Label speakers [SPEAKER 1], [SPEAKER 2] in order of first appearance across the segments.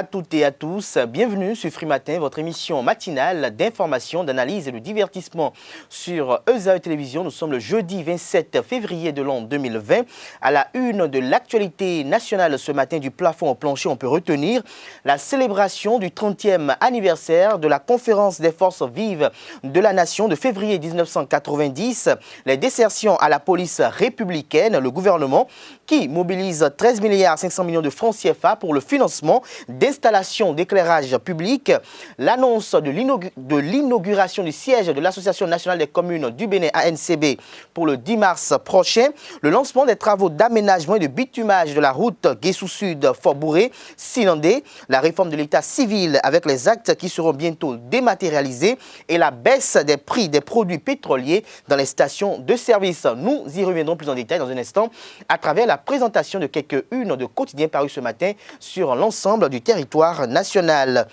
[SPEAKER 1] à toutes et à tous. Bienvenue sur Free Matin, votre émission matinale d'information, d'analyse et de divertissement sur ESAE Télévision. Nous sommes le jeudi 27 février de l'an 2020. À la une de l'actualité nationale ce matin, du plafond au plancher, on peut retenir la célébration du 30e anniversaire de la conférence des forces vives de la nation de février 1990, les désertions à la police républicaine, le gouvernement qui mobilise 13 milliards 500 millions de francs CFA pour le financement d'installations d'éclairage public, l'annonce de l'inauguration du siège de l'Association nationale des communes du Bénin ANCB pour le 10 mars prochain, le lancement des travaux d'aménagement et de bitumage de la route Guessou-Sud-Fort-Bourré-Sinandé, la réforme de l'état civil avec les actes qui seront bientôt dématérialisés et la baisse des prix des produits pétroliers dans les stations de service. Nous y reviendrons plus en détail dans un instant à travers la présentation de quelques-unes de quotidiens parus ce matin sur l'ensemble du territoire national.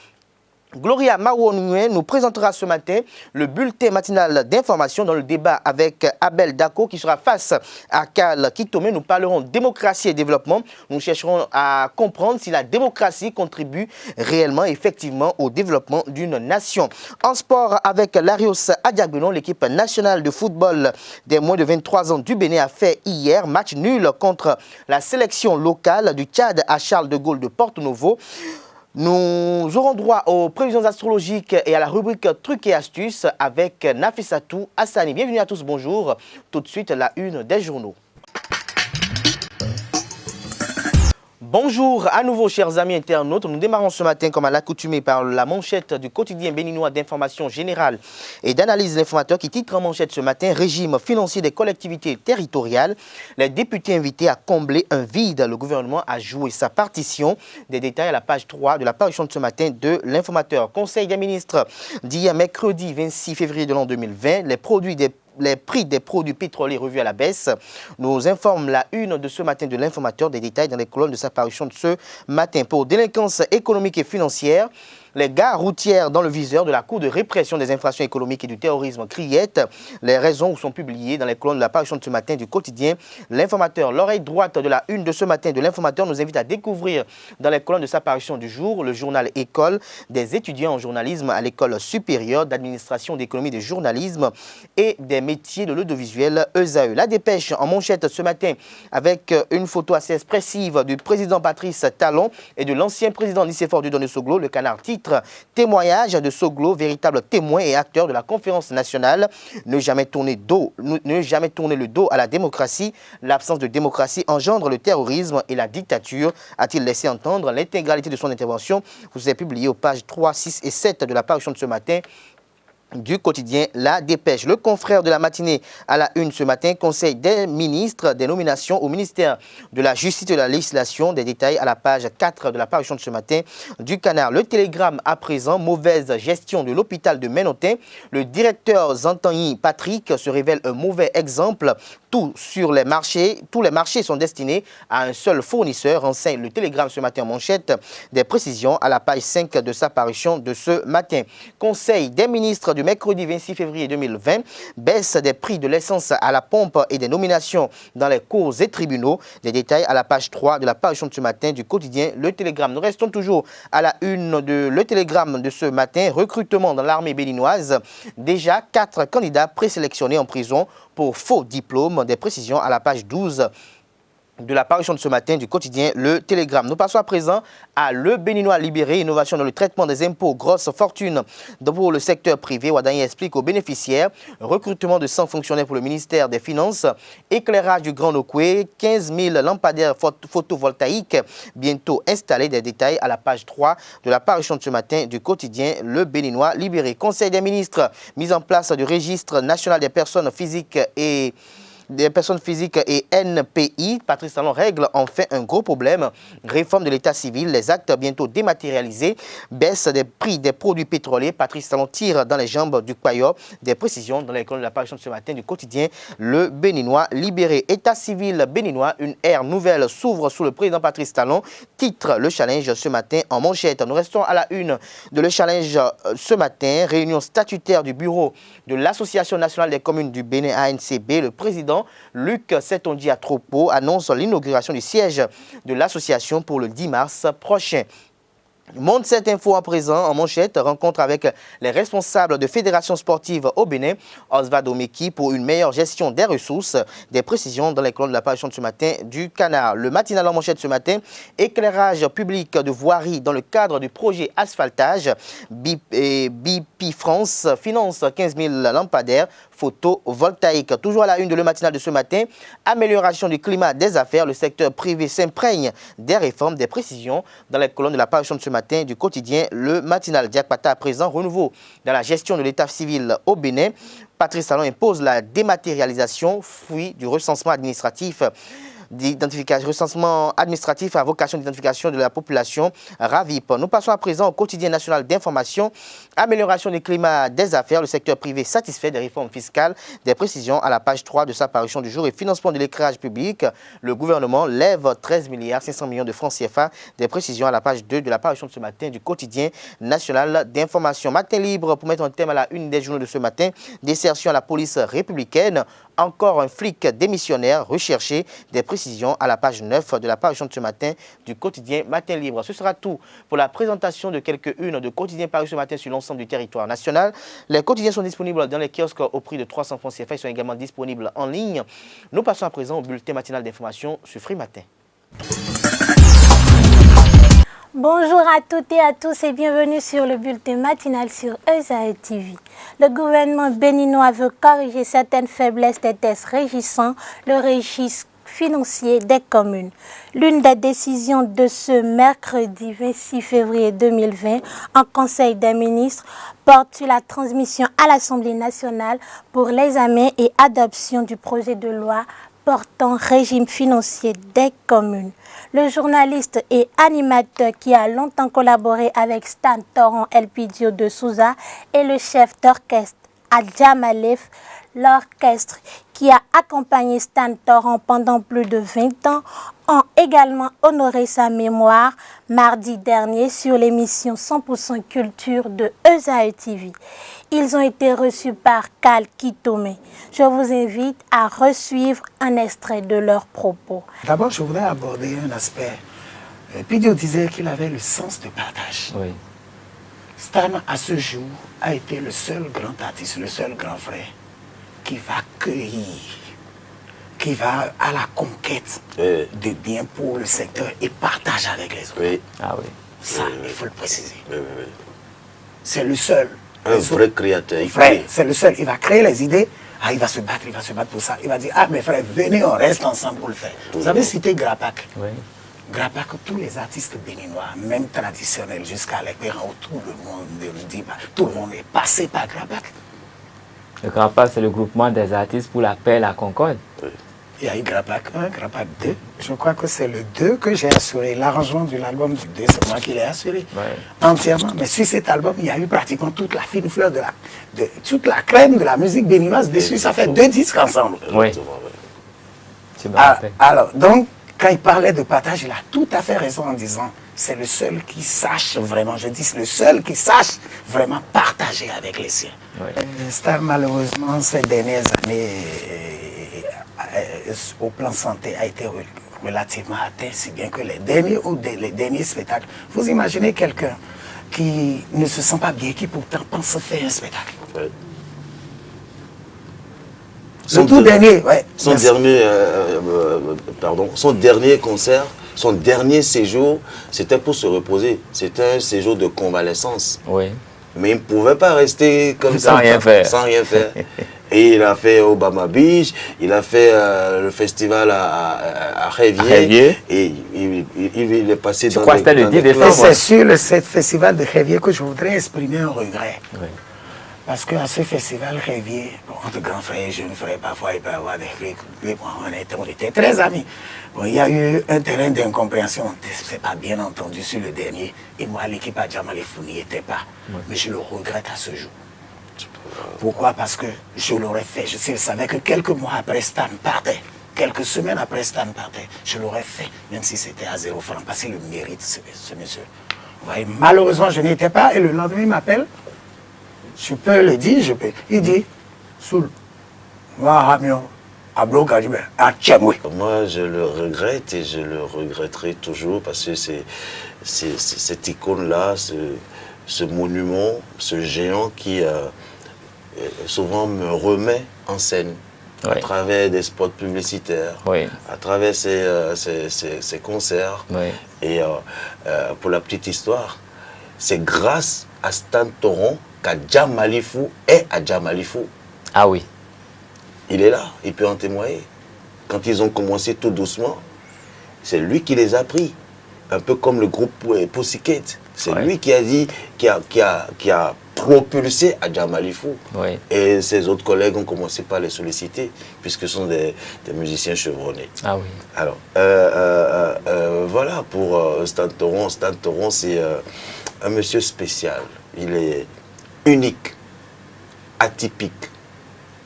[SPEAKER 1] Gloria Marouanoué nous présentera ce matin le bulletin matinal d'information dans le débat avec Abel Dako qui sera face à Karl Kitome. Nous parlerons démocratie et développement. Nous chercherons à comprendre si la démocratie contribue réellement, effectivement, au développement d'une nation. En sport, avec Larios Adiagbenon, l'équipe nationale de football des moins de 23 ans du Bénin a fait hier match nul contre la sélection locale du Tchad à Charles de Gaulle de Porto-Novo. Nous aurons droit aux prévisions astrologiques et à la rubrique trucs et astuces avec Nafissatou Hassani. Bienvenue à tous, bonjour. Tout de suite, la une des journaux. Bonjour à nouveau chers amis internautes, nous démarrons ce matin comme à l'accoutumée par la manchette du quotidien béninois d'information générale et d'analyse de l'informateur qui titre en manchette ce matin « Régime financier des collectivités territoriales ». Les députés invités à combler un vide, le gouvernement a joué sa partition. Des détails à la page 3 de la parution de ce matin de l'informateur. Conseil des ministres d'hier mercredi 26 février de l'an 2020, les prix des produits pétroliers revus à la baisse. Nous informe la une de ce matin de l'informateur, des détails dans les colonnes de sa parution de ce matin. Pour délinquance économique et financière, les gares routières dans le viseur de la Cour de répression des infractions économiques et du terrorisme criette. Les raisons sont publiées dans les colonnes de la parution de ce matin du quotidien L'informateur. L'oreille droite de la une de ce matin de l'informateur nous invite à découvrir dans les colonnes de sa parution du jour le journal École des étudiants en journalisme à l'école supérieure d'administration d'économie de journalisme et des métiers de l'audiovisuel ESAE. La dépêche en manchette ce matin avec une photo assez expressive du président Patrice Talon et de l'ancien président Nicéphore Dieudonné Soglo. Le canard titre témoignage de Soglo, véritable témoin et acteur de la conférence nationale. Ne jamais tourner le dos à la démocratie. L'absence de démocratie engendre le terrorisme et la dictature, a-t-il laissé entendre. L'intégralité de son intervention vous est publiée aux pages 3, 6 et 7 de la parution de ce matin du quotidien La Dépêche. Le confrère de la matinée à la une ce matin, Conseil des ministres, des nominations au ministère de la Justice et de la Législation. Des détails à la page 4 de la parution de ce matin du Canard. Le Télégramme à présent, mauvaise gestion de l'hôpital de Ménotin. Le directeur Zantagny Patrick se révèle un mauvais exemple. Tous les marchés sont destinés à un seul fournisseur. Enseigne le Télégramme ce matin en manchette. Des précisions à la page 5 de sa parution de ce matin. Conseil des ministres du mercredi 26 février 2020. Baisse des prix de l'essence à la pompe et des nominations dans les cours et tribunaux. Des détails à la page 3 de la parution de ce matin du quotidien Le Télégramme. Nous restons toujours à la une de Le Télégramme de ce matin. Recrutement dans l'armée béninoise. Déjà 4 candidats présélectionnés en prison pour faux diplômes. Des précisions à la page 12 de la parution de ce matin du quotidien Le Télégramme. Nous passons à présent à Le Béninois libéré, innovation dans le traitement des impôts, grosse fortune pour le secteur privé. Wadani explique aux bénéficiaires, recrutement de 100 fonctionnaires pour le ministère des Finances, éclairage du Grand Nokoué, 15 000 lampadaires photovoltaïques bientôt installés. Des détails à la page 3 de la parution de ce matin du quotidien Le Béninois libéré. Conseil des ministres, mise en place du registre national des personnes physiques et NPI. Patrice Talon règle enfin un gros problème. Réforme de l'état civil, les actes bientôt dématérialisés, baisse des prix des produits pétroliers. Patrice Talon tire dans les jambes du Kwayo. Des précisions dans l'école de la parution de ce matin du quotidien Le Béninois libéré. État civil béninois, une ère nouvelle s'ouvre sous le président Patrice Talon. Titre Le Challenge ce matin en manchette. Nous restons à la une de Le Challenge ce matin. Réunion statutaire du bureau de l'Association nationale des communes du Bénin ANCB. Le président Luc Setonji Atropo annonce l'inauguration du siège de l'association pour le 10 mars prochain. Monde 7 Info à présent, en manchette, rencontre avec les responsables de fédérations sportives au Bénin, Osvaldo Meki, pour une meilleure gestion des ressources, des précisions dans les colonnes de la parution de ce matin du Canard. Le matinal en manchette ce matin, éclairage public de voirie dans le cadre du projet asphaltage. BP France finance 15 000 lampadaires photovoltaïques. Toujours à la une de le matinal de ce matin, amélioration du climat des affaires, le secteur privé s'imprègne des réformes, des précisions dans les colonnes de la parution de ce matin du quotidien Le Matinal. Diakpata à présent, renouveau dans la gestion de l'état civil au Bénin. Patrice Talon impose la dématérialisation, fruit du recensement administratif. Recensement administratif à vocation d'identification de la population, RAVIP. Nous passons à présent au quotidien national d'information. Amélioration du climat des affaires, le secteur privé satisfait des réformes fiscales, des précisions à la page 3 de sa parution du jour et financement de l'éclairage public. Le gouvernement lève 13 milliards 500 millions de francs CFA, des précisions à la page 2 de la parution de ce matin du quotidien national d'information. Matin libre pour mettre un thème à la une des journaux de ce matin, désertion à la police républicaine. Encore un flic démissionnaire recherché, des précisions à la page 9 de la parution de ce matin du quotidien Matin Libre. Ce sera tout pour la présentation de quelques-unes de quotidiens parus ce matin sur l'ensemble du territoire national. Les quotidiens sont disponibles dans les kiosques au prix de 300 francs CFA. Ils sont également disponibles en ligne. Nous passons à présent au bulletin matinal d'information sur Free Matin.
[SPEAKER 2] Bonjour à toutes et à tous et bienvenue sur le bulletin matinal sur Ezaïe TV. Le gouvernement béninois veut corriger certaines faiblesses des tests régissant le registre financier des communes. L'une des décisions de ce mercredi 26 février 2020 en Conseil des ministres porte sur la transmission à l'Assemblée nationale pour l'examen et adoption du projet de loi portant régime financier des communes. Le journaliste et animateur qui a longtemps collaboré avec Stan Torrent Elpidio de Souza et le chef d'orchestre Adjam Aleph, l'orchestre qui a accompagné Stan Torrent pendant plus de 20 ans, ont également honoré sa mémoire mardi dernier sur l'émission 100% Culture de Ezaïe TV. Ils ont été reçus par Cal Kitome. Je vous invite à resuivre un extrait de leurs propos.
[SPEAKER 3] D'abord, je voudrais aborder un aspect. Pidio disait qu'il avait le sens de partage.
[SPEAKER 4] Oui.
[SPEAKER 3] Stan, à ce jour, a été le seul grand artiste, le seul grand frère qui va cueillir, qui va à la conquête de biens pour le secteur et partage avec les autres.
[SPEAKER 4] Oui. Ah oui.
[SPEAKER 3] Ça, il faut le préciser. C'est le seul.
[SPEAKER 5] Un vrai créateur.
[SPEAKER 3] Frère, c'est le seul. Il va créer les idées. Ah, il va se battre pour ça. Il va dire, ah, mes frères, venez, on reste ensemble pour le faire. Vous avez cité Grapak.
[SPEAKER 4] Oui.
[SPEAKER 3] Grapak, tous les artistes béninois, même traditionnels, jusqu'à l'Équerran, tout le monde ne dit pas. Tout le monde est passé par Grapak.
[SPEAKER 4] Le Grapak, c'est le groupement des artistes pour la paix et la concorde.
[SPEAKER 5] Oui.
[SPEAKER 3] Il y a eu Grapak 1, Grapak 2. Je crois que c'est le 2 que j'ai assuré. L'arrangement de l'album du 2, c'est moi qui l'ai assuré entièrement. Mais sur cet album, il y a eu pratiquement toute la fine fleur toute la crème de la musique béninoise dessus. Ça fait 2 disques ensemble.
[SPEAKER 4] Oui.
[SPEAKER 3] Alors, donc, quand il parlait de partage, il a tout à fait raison en disant c'est le seul qui sache vraiment, je dis c'est le seul qui sache vraiment partager avec les siens.
[SPEAKER 4] Oui.
[SPEAKER 3] Star, malheureusement, ces dernières années, au plan santé, a été relativement atteint, si bien que les derniers spectacles, vous imaginez quelqu'un qui ne se sent pas bien, qui pourtant pense faire un spectacle.
[SPEAKER 5] Oui. Son dernier concert, son dernier séjour, c'était pour se reposer. C'était un séjour de convalescence.
[SPEAKER 4] Oui.
[SPEAKER 5] Mais il ne pouvait pas rester comme ça.
[SPEAKER 4] Sans rien faire.
[SPEAKER 5] Et il a fait Obama Beach, il a fait le festival à Révier. Et il est passé dans
[SPEAKER 4] c'était le 10 décembre.
[SPEAKER 3] C'est sur le festival de Révier que je voudrais exprimer un regret. Oui. Parce qu'à ce festival Révier, entre grands frères et jeunes frères, parfois il peut y avoir des trucs. On était très amis. Bon, il y a eu un terrain d'incompréhension. C'est pas bien entendu sur le dernier. Et moi, l'équipe à Djamalefou n'y était pas. Oui. Mais je le regrette à ce jour. Pourquoi? Parce que je l'aurais fait. Je savais que quelques mois après Stan partait, quelques semaines après Stan partait, je l'aurais fait, même si c'était à 0 francs, parce qu'il le mérite, ce monsieur. Ouais, malheureusement, je n'y étais pas. Et le lendemain, il m'appelle. Je peux le dire, il dit, Soul,
[SPEAKER 5] Moi, je le regrette et je le regretterai toujours parce que c'est cette icône-là, ce monument, ce géant qui souvent me remet en scène.
[SPEAKER 4] Oui.
[SPEAKER 5] À travers des spots publicitaires,
[SPEAKER 4] oui.
[SPEAKER 5] à travers ses concerts.
[SPEAKER 4] Oui.
[SPEAKER 5] Et pour la petite histoire, c'est grâce à Stan Toron qu'Adja Malifou est Adja Malifou.
[SPEAKER 4] Ah oui.
[SPEAKER 5] Il est là, il peut en témoigner. Quand ils ont commencé tout doucement, c'est lui qui les a pris. Un peu comme le groupe Pussycat. C'est lui qui a dit, qui a propulsé Adja Malifou.
[SPEAKER 4] Oui.
[SPEAKER 5] Et ses autres collègues ont commencé par les solliciter, puisque ce sont des musiciens chevronnés.
[SPEAKER 4] Ah oui.
[SPEAKER 5] Alors, voilà pour Stan Toron. Stan Toron, c'est un monsieur spécial. Il est unique, atypique,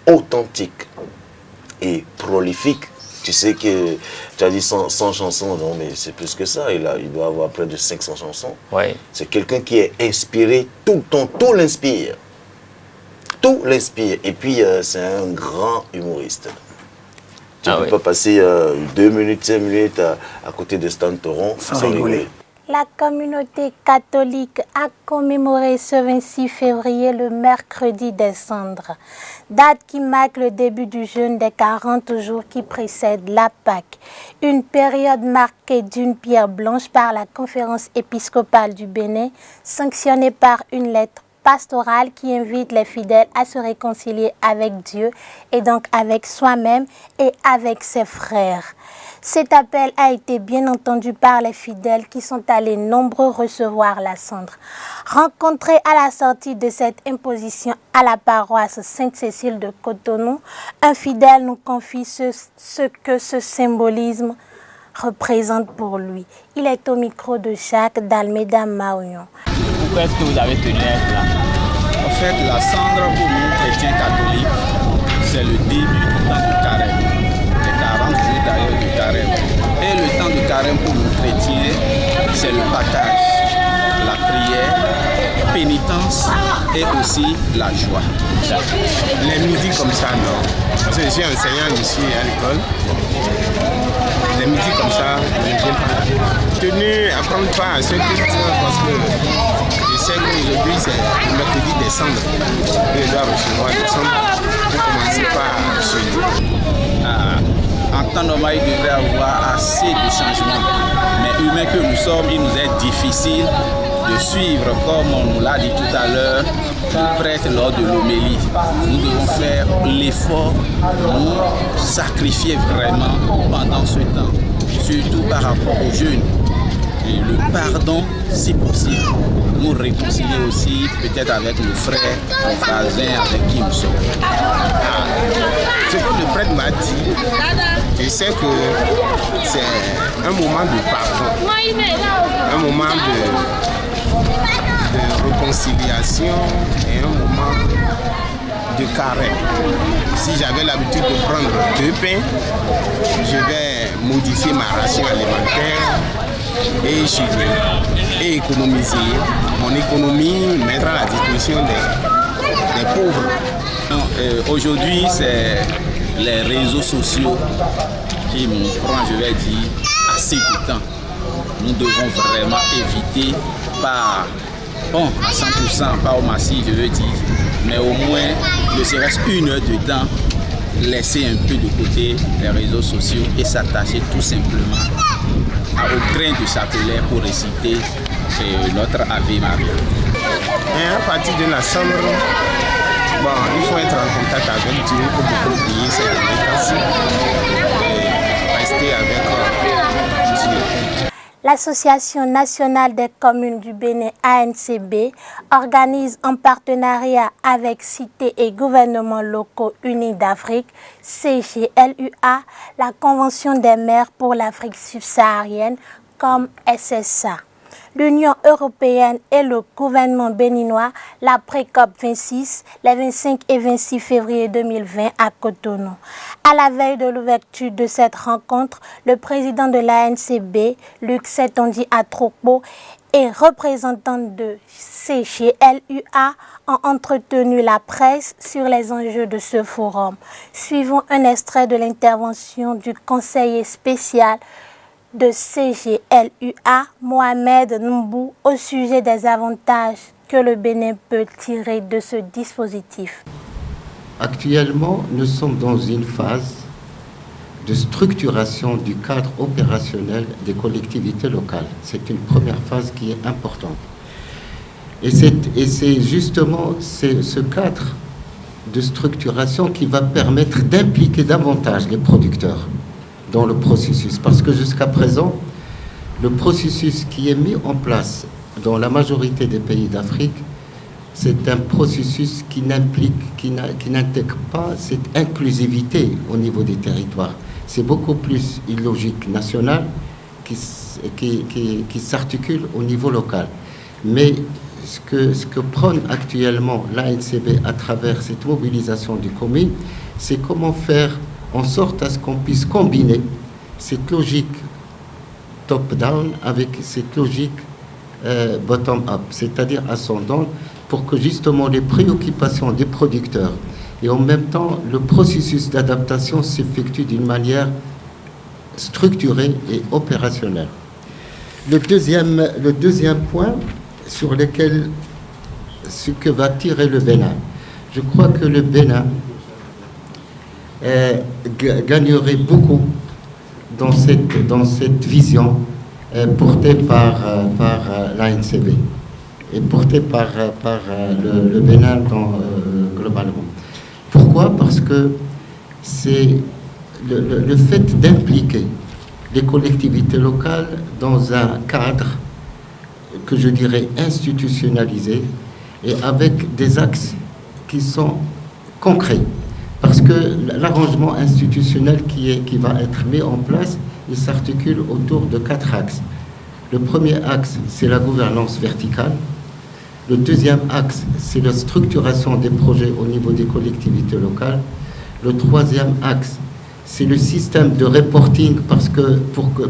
[SPEAKER 5] authentique et prolifique. Tu sais que tu as dit 100 chansons, non mais c'est plus que ça, il doit avoir près de 500 chansons.
[SPEAKER 4] Ouais.
[SPEAKER 5] C'est quelqu'un qui est inspiré tout le temps, tout l'inspire. Tout l'inspire. Et puis c'est un grand humoriste. Tu ne peux pas passer 2 minutes, 5 minutes à côté de Stan Toron sans rigoler.
[SPEAKER 2] La communauté catholique a commémoré ce 26 février le mercredi des cendres, date qui marque le début du jeûne des 40 jours qui précèdent la Pâque, une période marquée d'une pierre blanche par la conférence épiscopale du Bénin, sanctionnée par une lettre pastorale qui invite les fidèles à se réconcilier avec Dieu et donc avec soi-même et avec ses frères. Cet appel a été bien entendu par les fidèles qui sont allés nombreux recevoir la cendre. Rencontrés à la sortie de cette imposition à la paroisse Sainte-Cécile de Cotonou, un fidèle nous confie ce que ce symbolisme représente pour lui. Il est au micro de Jacques d'Almeida Maouillon.
[SPEAKER 6] Pourquoi est-ce que vous avez tenu à être là? En fait, la cendre pour nous, chrétiens catholiques, c'est le début du temps du carême. Les 40 jours d'ailleurs du carême. Et le temps du carême pour nous chrétiens, c'est le partage, la prière, pénitence et aussi la joie.
[SPEAKER 7] Les musiques comme ça, non. Parce que je suis enseignant ici à l'école. Les musiques comme ça, je ne viens pas. Tenu à prendre part à ce culte parce que je sais qu'aujourd'hui c'est le mercredi des cendres. Je dois recevoir des cendres. Je commencer par chez nous.
[SPEAKER 6] En temps normal, il devrait y avoir assez de changements. Mais humains que nous sommes, il nous est difficile de suivre, comme on nous l'a dit tout à l'heure, le prêtre lors de l'homélie. Nous devons faire l'effort de nous sacrifier vraiment pendant ce temps, surtout par rapport aux jeunes. Et le pardon, si possible, nous réconcilier aussi peut-être avec le frère, le voisin avec qui nous sommes.
[SPEAKER 7] Ce que le prêtre m'a dit, je sais que c'est un moment de pardon, un moment de réconciliation et un moment de carême. Si j'avais l'habitude de prendre 2 pains, je vais modifier ma ration alimentaire et jeûner et économiser. Mon économie mettre à la disposition des pauvres.
[SPEAKER 6] Aujourd'hui, c'est les réseaux sociaux qui nous prennent, je vais dire, assez de temps. Nous devons vraiment éviter, pas bon, à 100%, pas au massif, je veux dire, mais au moins, ne serait-ce qu'une heure de temps, laisser un peu de côté les réseaux sociaux et s'attacher tout simplement au grain de chapelet pour réciter notre Ave Maria.
[SPEAKER 7] Et à partir de la cendre, bon, il faut être en contact avec Dieu, il faut beaucoup prier ces derniers temps-ci et rester avec Dieu.
[SPEAKER 2] L'Association nationale des communes du Bénin, ANCB, organise en partenariat avec Cité et gouvernements locaux unis d'Afrique, CGLUA, la Convention des maires pour l'Afrique subsaharienne, comme SSA. L'Union européenne et le gouvernement béninois, la pré-COP 26, les 25 et 26 février 2020 à Cotonou. À la veille de l'ouverture de cette rencontre, le président de l'ANCB, Luc Setondi Atrokbo, et représentants de CGLUA ont entretenu la presse sur les enjeux de ce forum. Suivons un extrait de l'intervention du conseiller spécial de CGLUA, Mohamed Numbou, au sujet des avantages que le Bénin peut tirer de ce dispositif.
[SPEAKER 8] Actuellement, nous sommes dans une phase de structuration du cadre opérationnel des collectivités locales. C'est une première phase qui est importante. Et c'est justement ce cadre de structuration qui va permettre d'impliquer davantage les producteurs dans le processus. Parce que jusqu'à présent, le processus qui est mis en place dans la majorité des pays d'Afrique, c'est un processus qui n'intègre pas cette inclusivité au niveau des territoires. C'est beaucoup plus une logique nationale qui s'articule au niveau local. Mais ce que prône actuellement l'ANCB à travers cette mobilisation du communes, c'est comment faire en sorte à ce qu'on puisse combiner cette logique top-down avec cette logique bottom-up, c'est-à-dire ascendante, pour que justement les préoccupations des producteurs et en même temps le processus d'adaptation s'effectue d'une manière structurée et opérationnelle. Le deuxième point sur lequel ce que va tirer le Bénin, je crois que le Bénin gagnerait beaucoup dans cette vision portée par l'ANCB et portée par le Bénin globalement. Pourquoi? Parce que c'est le fait d'impliquer les collectivités locales dans un cadre que je dirais institutionnalisé et avec des axes qui sont concrets. Parce que l'arrangement institutionnel qui va être mis en place, il s'articule autour de 4 axes. Le premier axe, c'est la gouvernance verticale. Le deuxième axe, c'est la structuration des projets au niveau des collectivités locales. Le troisième axe, c'est le système de reporting, parce que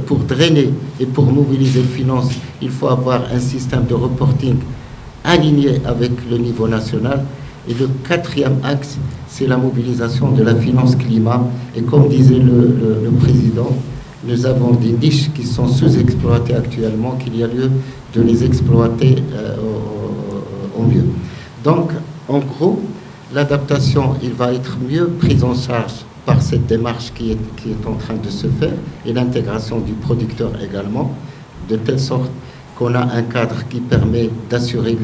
[SPEAKER 8] pour drainer et pour mobiliser les finances, il faut avoir un système de reporting aligné avec le niveau national. Et le quatrième axe, c'est la mobilisation de la finance climat. Et comme disait le président, nous avons des niches qui sont sous-exploitées actuellement, qu'il y a lieu de les exploiter au mieux. Donc, en gros, l'adaptation, il va être mieux prise en charge par cette démarche qui est en train de se faire, et l'intégration du producteur également, de telle sorte qu'on a un cadre qui permet d'assurer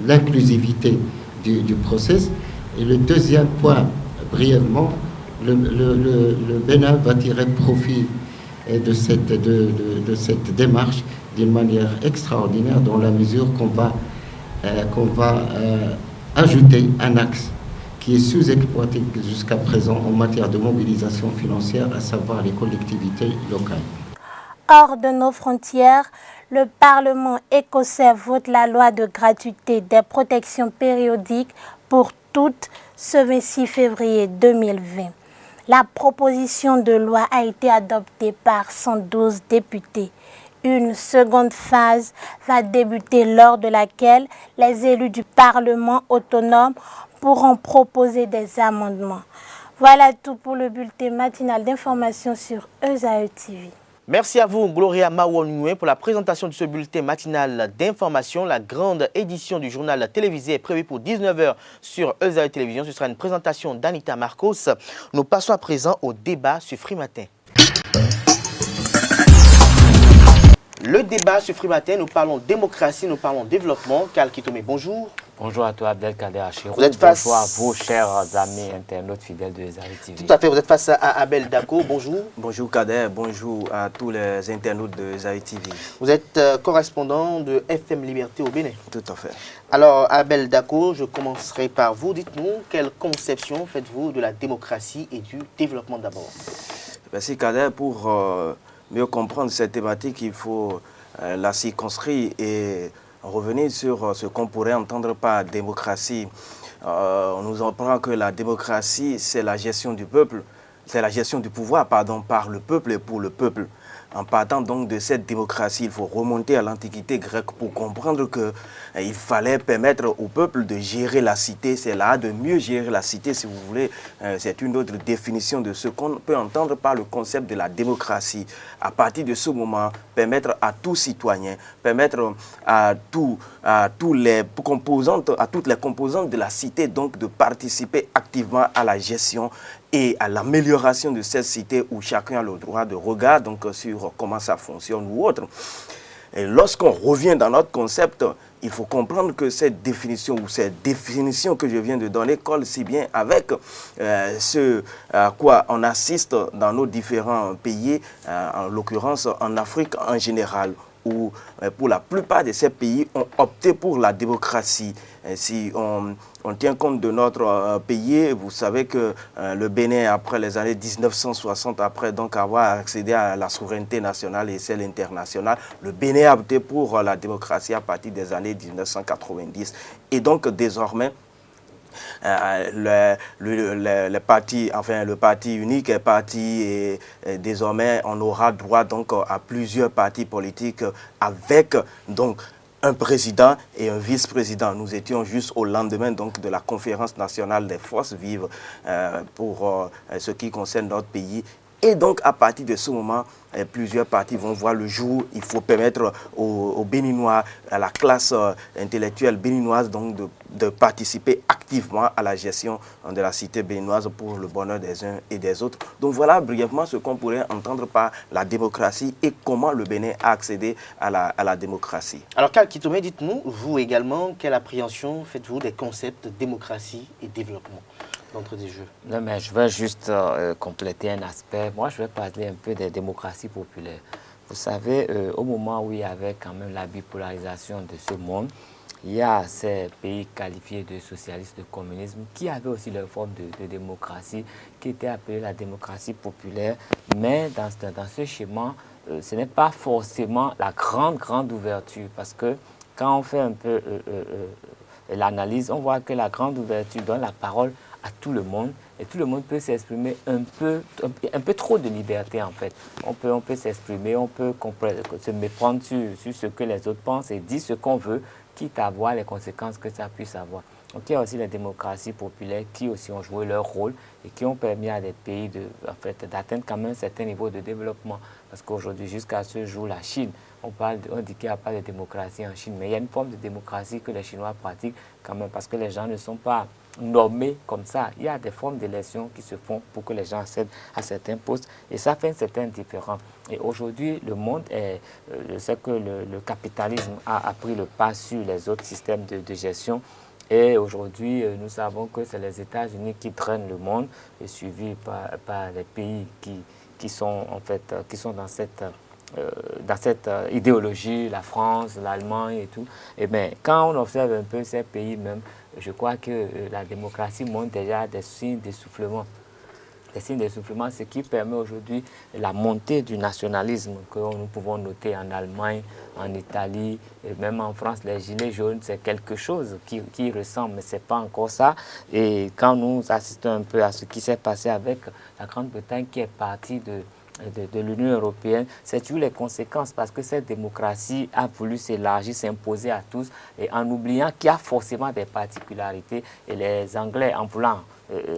[SPEAKER 8] l'inclusivité du process. Et le deuxième point, brièvement, le Bénin va tirer profit de cette démarche d'une manière extraordinaire, dans la mesure qu'on va ajouter un axe qui est sous-exploité jusqu'à présent en matière de mobilisation financière, à savoir les collectivités locales.
[SPEAKER 2] Hors de nos frontières, le Parlement écossais vote la loi de gratuité des protections périodiques pour toutes ce 26 février 2020. La proposition de loi a été adoptée par 112 députés. Une seconde phase va débuter, lors de laquelle les élus du Parlement autonome pourront proposer des amendements. Voilà tout pour le bulletin matinal d'information sur Eusae TV.
[SPEAKER 1] Merci à vous, Gloria Mawonoué, pour la présentation de ce bulletin matinal d'information. La grande édition du journal télévisé est prévue pour 19h sur Eusae Télévision. Ce sera une présentation d'Anita Marcos. Nous passons à présent au débat sur Free Matin. Le débat sur Free Matin, nous parlons démocratie, nous parlons développement. Karl Kitome, bonjour.
[SPEAKER 4] Bonjour à toi, Abdelkader Achirou.
[SPEAKER 1] Bonjour
[SPEAKER 4] à vous, chers amis internautes fidèles de Eusae TV.
[SPEAKER 1] Tout à fait, vous êtes face à Abel Dako, bonjour.
[SPEAKER 9] Bonjour Kader, bonjour à tous les internautes de Eusae TV.
[SPEAKER 1] Vous êtes correspondant de FM Liberté au Bénin.
[SPEAKER 9] Tout à fait.
[SPEAKER 1] Alors Abel Dako, je commencerai par vous. Dites-nous, quelle conception faites-vous de la démocratie et du développement d'abord?
[SPEAKER 9] Merci Kader. Pour mieux comprendre cette thématique, il faut la circonscrire et revenir sur ce qu'on pourrait entendre par démocratie. On nous apprend que la démocratie, c'est la gestion du peuple, c'est la gestion du pouvoir, par le peuple et pour le peuple. en partant donc de cette démocratie, il faut remonter à l'Antiquité grecque pour comprendre qu'il fallait permettre au peuple de gérer la cité. C'est là de mieux gérer la cité, si vous voulez. C'est une autre définition de ce qu'on peut entendre par le concept de la démocratie. À partir de ce moment, permettre à tout citoyen, permettre à toutes les composantes de la cité donc de participer activement à la gestion et à l'amélioration de cette cité où chacun a le droit de regard donc sur comment ça fonctionne ou autre. Et lorsqu'on revient dans notre concept, il faut comprendre que cette définition que je viens de donner colle si bien avec ce à quoi on assiste dans nos différents pays, en l'occurrence en Afrique en général, où pour la plupart de ces pays ont opté pour la démocratie. Et si on tient compte de notre pays, vous savez que le Bénin, après les années 1960, après donc avoir accédé à la souveraineté nationale et celle internationale, le Bénin a opté pour la démocratie à partir des années 1990. Et donc désormais, le parti unique est parti et désormais on aura droit donc à plusieurs partis politiques avec donc un président et un vice-président. Nous étions juste au lendemain donc de la conférence nationale des forces vives pour ce qui concerne notre pays. Et donc, à partir de ce moment, plusieurs partis vont voir le jour. Il faut permettre aux Béninois, à la classe intellectuelle béninoise, donc de participer activement à la gestion de la cité béninoise pour le bonheur des uns et des autres. Donc voilà brièvement ce qu'on pourrait entendre par la démocratie et comment le Bénin a accédé à la démocratie.
[SPEAKER 1] Alors, Karl Kitome, dites-nous, vous également, quelle appréhension faites-vous des concepts démocratie et développement d'entre des jeux?
[SPEAKER 4] Non, mais je veux juste compléter un aspect. Moi, je vais parler un peu des démocraties populaires. Vous savez, au moment où il y avait quand même la bipolarisation de ce monde, il y a ces pays qualifiés de socialistes, de communisme, qui avaient aussi leur forme de démocratie, qui était appelée la démocratie populaire. Mais dans ce schéma, ce n'est pas forcément la grande ouverture, parce que quand on fait un peu l'analyse, on voit que la grande ouverture donne la parole à tout le monde, et tout le monde peut s'exprimer un peu trop de liberté en fait. On peut s'exprimer, on peut se méprendre sur ce que les autres pensent et dire ce qu'on veut, quitte à voir les conséquences que ça puisse avoir. Donc il y a aussi les démocraties populaires qui aussi ont joué leur rôle et qui ont permis à des pays d'atteindre quand même un certain niveau de développement. Parce qu'aujourd'hui, jusqu'à ce jour, la Chine, on dit qu'il n'y a pas de démocratie en Chine, mais il y a une forme de démocratie que les Chinois pratiquent quand même, parce que les gens ne sont pas nommés comme ça. Il y a des formes d'élection qui se font pour que les gens accèdent à certains postes, et ça fait une certaine différence. Et aujourd'hui, le monde je sais que le capitalisme a pris le pas sur les autres systèmes de gestion. Et aujourd'hui, nous savons que c'est les États-Unis qui traînent le monde, et suivis par les pays qui sont dans cette idéologie, la France, l'Allemagne et tout. Et bien, quand on observe un peu ces pays même, je crois que la démocratie montre déjà des signes d'essoufflement. Des signes d'essoufflement, ce qui permet aujourd'hui la montée du nationalisme que nous pouvons noter en Allemagne, en Italie, et même en France. Les gilets jaunes, c'est quelque chose qui ressemble, mais ce n'est pas encore ça. Et quand nous assistons un peu à ce qui s'est passé avec la Grande-Bretagne qui est partie de l'Union européenne, c'est toujours les conséquences, parce que cette démocratie a voulu s'élargir, s'imposer à tous, et en oubliant qu'il y a forcément des particularités. Et les Anglais, en voulant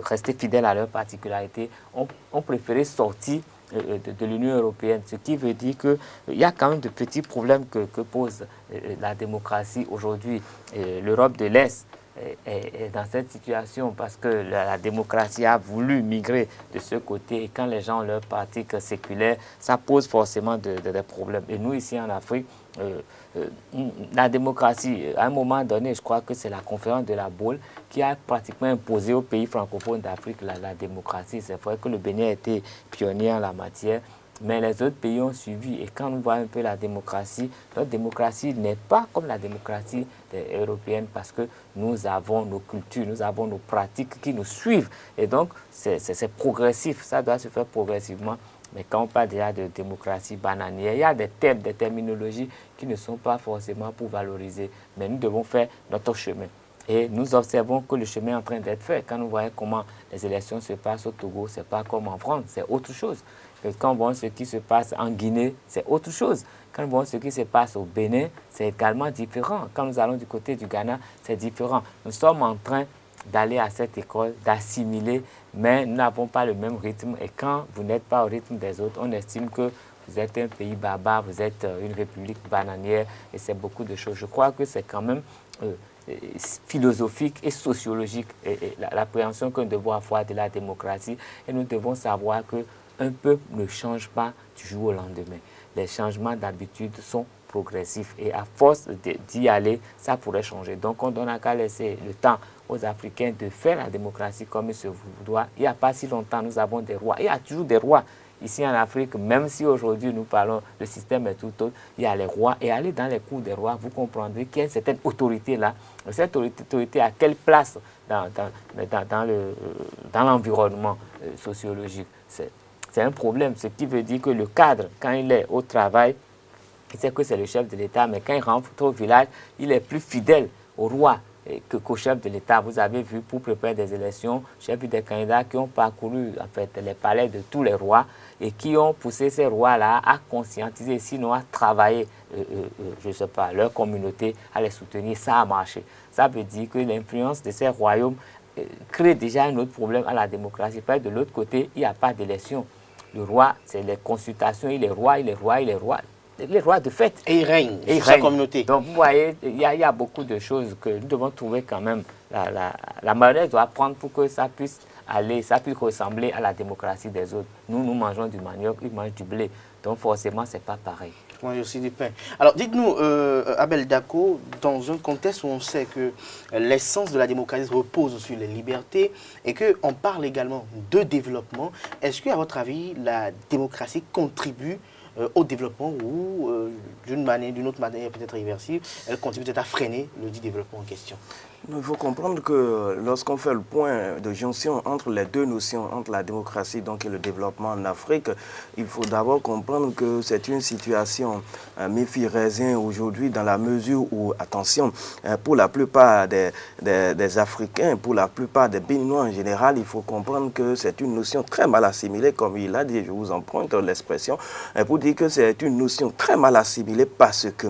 [SPEAKER 4] rester fidèles à leurs particularités, ont préféré sortir de l'Union européenne, ce qui veut dire qu'il y a quand même de petits problèmes que pose la démocratie aujourd'hui. L'Europe de l'Est est dans cette situation parce que la démocratie a voulu migrer de ce côté, et quand les gens ont leur pratique séculaire, ça pose forcément des problèmes. Et nous, ici en Afrique, la démocratie, à un moment donné, je crois que c'est la conférence de la Baule qui a pratiquement imposé aux pays francophones d'Afrique la démocratie. C'est vrai que le Bénin a été pionnier en la matière, mais les autres pays ont suivi. Et quand on voit un peu la démocratie, notre démocratie n'est pas comme la démocratie européenne, parce que nous avons nos cultures, nous avons nos pratiques qui nous suivent. Et donc, c'est progressif, ça doit se faire progressivement. Mais quand on parle déjà de démocratie bananière, il y a des termes, des terminologies qui ne sont pas forcément pour valoriser. Mais nous devons faire notre chemin. Et nous observons que le chemin est en train d'être fait. Quand nous voyons comment les élections se passent au Togo, ce n'est pas comme en France, c'est autre chose. Quand on voit ce qui se passe en Guinée, c'est autre chose. Quand on voit ce qui se passe au Bénin, c'est également différent. Quand nous allons du côté du Ghana, c'est différent. Nous sommes en train d'aller à cette école, d'assimiler, mais nous n'avons pas le même rythme. Et quand vous n'êtes pas au rythme des autres, on estime que vous êtes un pays barbare, vous êtes une république bananière, et c'est beaucoup de choses. Je crois que c'est quand même philosophique et sociologique, et l'appréhension que nous devons avoir de la démocratie. Et nous devons savoir qu'un peuple ne change pas du jour au lendemain. Les changements d'habitude sont progressifs et à force d'y aller, ça pourrait changer. Donc on n'a qu'à laisser le temps aux Africains de faire la démocratie comme il se doit. Il n'y a pas si longtemps, nous avons des rois. Il y a toujours des rois ici en Afrique, même si aujourd'hui nous parlons, le système est tout autre, il y a les rois. Et allez dans les cours des rois, vous comprendrez qu'il y a une certaine autorité là. Cette autorité a quelle place dans l'environnement sociologique? C'est un problème, ce qui veut dire que le cadre, quand il est au travail, il sait que c'est le chef de l'État, mais quand il rentre au village, il est plus fidèle au roi qu'au chef de l'État. Vous avez vu, pour préparer des élections, j'ai vu des candidats qui ont parcouru en fait, les palais de tous les rois et qui ont poussé ces rois-là à conscientiser, sinon à travailler, je ne sais pas, leur communauté, à les soutenir. Ça a marché. Ça veut dire que l'influence de ces royaumes crée déjà un autre problème à la démocratie. Parce que de l'autre côté, il n'y a pas d'élection. Le roi, c'est les consultations, il est roi, il est roi, il est roi. Les rois de fait.
[SPEAKER 1] Et il règne sur sa communauté.
[SPEAKER 4] Donc vous voyez, il y a beaucoup de choses que nous devons trouver quand même. La mayonnaise doit prendre pour que ça puisse aller, ça puisse ressembler à la démocratie des autres. Nous mangeons du manioc, ils mangent du blé. Donc forcément, ce n'est pas pareil.
[SPEAKER 1] Moi aussi du pain. Alors dites-nous, Abel Dako, dans un contexte où on sait que l'essence de la démocratie repose sur les libertés et qu'on parle également de développement, est-ce qu'à votre avis, la démocratie contribue au développement ou d'une autre manière peut-être irréversible, elle contribue peut-être à freiner le dit développement en question?
[SPEAKER 9] Il faut comprendre que lorsqu'on fait le point de jonction entre les deux notions, entre la démocratie donc, et le développement en Afrique, il faut d'abord comprendre que c'est une situation méfie-raisin aujourd'hui dans la mesure où, attention, pour la plupart des Africains, pour la plupart des Béninois en général, il faut comprendre que c'est une notion très mal assimilée, comme il a dit, je vous emprunte l'expression, pour dire que c'est une notion très mal assimilée parce que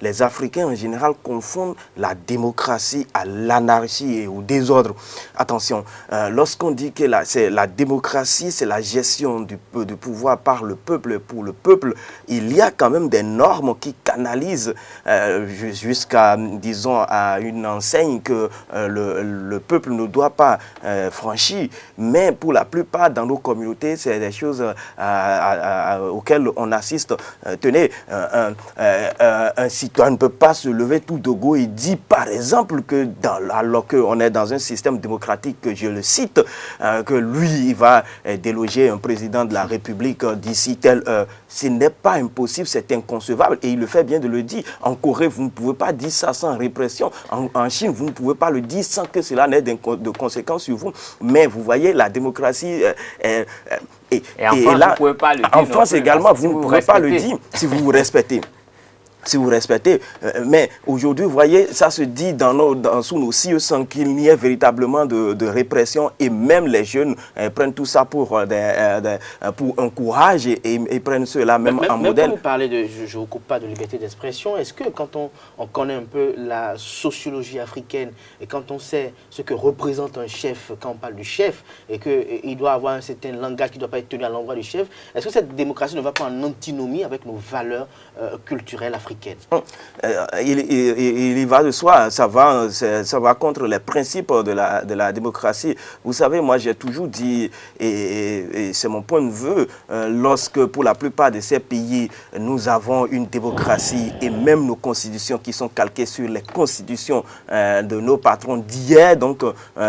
[SPEAKER 9] les Africains en général confondent la démocratie à l'anarchie et au désordre. Attention, lorsqu'on dit que la démocratie, c'est la gestion du pouvoir par le peuple et pour le peuple, il y a quand même des normes qui canalisent jusqu'à, disons, à une enseigne que le peuple ne doit pas franchir. Mais pour la plupart dans nos communautés, c'est des choses auxquelles on assiste. Tenez, un citoyen ne peut pas se lever tout de go et dit par exemple que alors qu'on est dans un système démocratique, que je le cite, que lui il va déloger un président de la République d'ici telle heure. Ce n'est pas impossible, c'est inconcevable et il le fait bien de le dire. En Corée, vous ne pouvez pas dire ça sans répression. En Chine, vous ne pouvez pas le dire sans que cela n'ait de conséquences sur vous. Mais vous voyez, la démocratie...
[SPEAKER 4] et en France, vous ne pouvez pas le dire.
[SPEAKER 9] En France également, vous ne pourrez pas le dire si vous vous respectez. Si vous respectez, mais aujourd'hui, vous voyez, ça se dit sous nos cieux sans qu'il n'y ait véritablement de répression et même les jeunes prennent tout ça pour un courage et prennent cela même en modèle.
[SPEAKER 1] Quand vous parlez je ne vous coupe pas de liberté d'expression, est-ce que quand on connaît un peu la sociologie africaine et quand on sait ce que représente un chef, quand on parle du chef et qu'il doit avoir un certain langage qui ne doit pas être tenu à l'endroit du chef, est-ce que cette démocratie ne va pas en antinomie avec nos valeurs culturelles africaines?
[SPEAKER 9] Il y va de soi, ça va contre les principes de la démocratie. Vous savez, moi j'ai toujours dit, et c'est mon point de vue, lorsque pour la plupart de ces pays, nous avons une démocratie et même nos constitutions qui sont calquées sur les constitutions de nos patrons d'hier, donc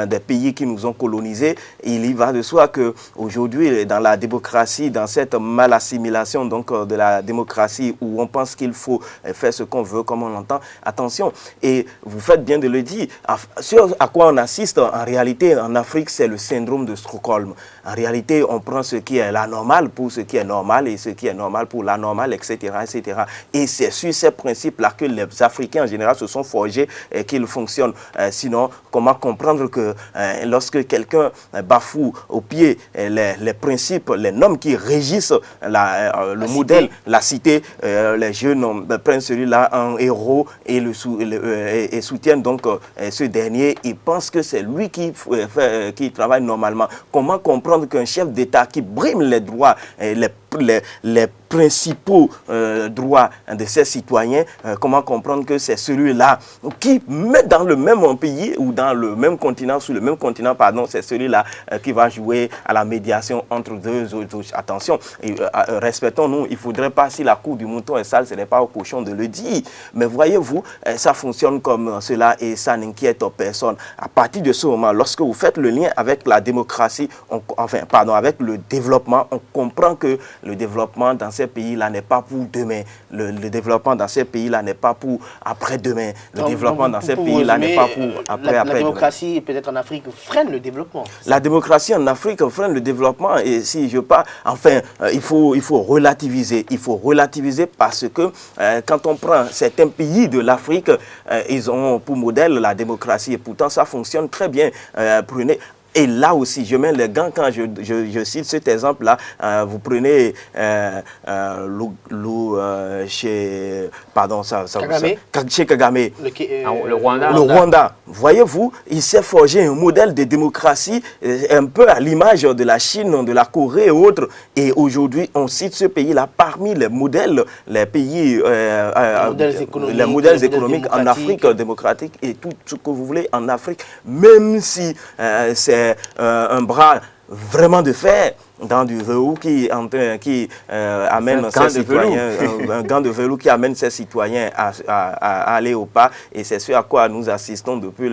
[SPEAKER 9] des pays qui nous ont colonisés, il y va de soi qu'aujourd'hui, dans la démocratie, dans cette mal assimilation donc, de la démocratie où on pense qu'il faut faire ce qu'on veut, comme on l'entend. Attention, et vous faites bien de le dire, sur à quoi on assiste en réalité en Afrique, c'est le syndrome de Stockholm. En réalité, on prend ce qui est l'anormal pour ce qui est normal et ce qui est normal pour l'anormal, etc., etc. Et c'est sur ces principes-là que les Africains en général se sont forgés et qu'ils fonctionnent. Sinon, comment comprendre que lorsque quelqu'un bafoue au pied les principes, les normes qui régissent le modèle, la cité, les jeunes prennent celui-là en héros et soutiennent donc ce dernier. Ils pensent que c'est lui qui travaille normalement. Comment comprendre qu'un chef d'État qui brime les droits, les principaux droits de ses citoyens, comment comprendre que c'est celui-là qui met dans le même pays ou dans le même continent, sur le même continent, pardon, c'est celui-là qui va jouer à la médiation entre deux autres. Attention, respectons-nous, il ne faudrait pas, si la cour du mouton est sale, ce n'est pas au cochon de le dire. Mais voyez-vous, ça fonctionne comme cela et ça n'inquiète personne. À partir de ce moment, lorsque vous faites le lien avec la démocratie, avec le développement, on comprend que le développement dans ces pays-là n'est pas pour demain. Le développement dans ces pays-là n'est pas pour après-demain. Le développement dans ces pays-là n'est pas pour après-demain.
[SPEAKER 1] La démocratie, peut-être en Afrique, freine le développement.
[SPEAKER 9] La démocratie en Afrique freine le développement. Et si je parle, il faut relativiser. Il faut relativiser parce que quand on prend certains pays de l'Afrique, ils ont pour modèle la démocratie. Et pourtant, ça fonctionne très bien. Prenez... Et là aussi, je mets les gants quand je cite cet exemple-là. Vous prenez chez Kagame,
[SPEAKER 1] le Rwanda.
[SPEAKER 9] Le Rwanda. Voyez-vous, il s'est forgé un modèle de démocratie un peu à l'image de la Chine, de la Corée et autres. Et aujourd'hui, on cite ce pays-là parmi les modèles, les pays, les modèles économiques en Afrique démocratique et tout ce que vous voulez en Afrique, même si c'est un bras vraiment de fer dans du velours qui amène ses citoyens, un gant de velours qui amène ses citoyens à aller au pas. Et c'est ce à quoi nous assistons depuis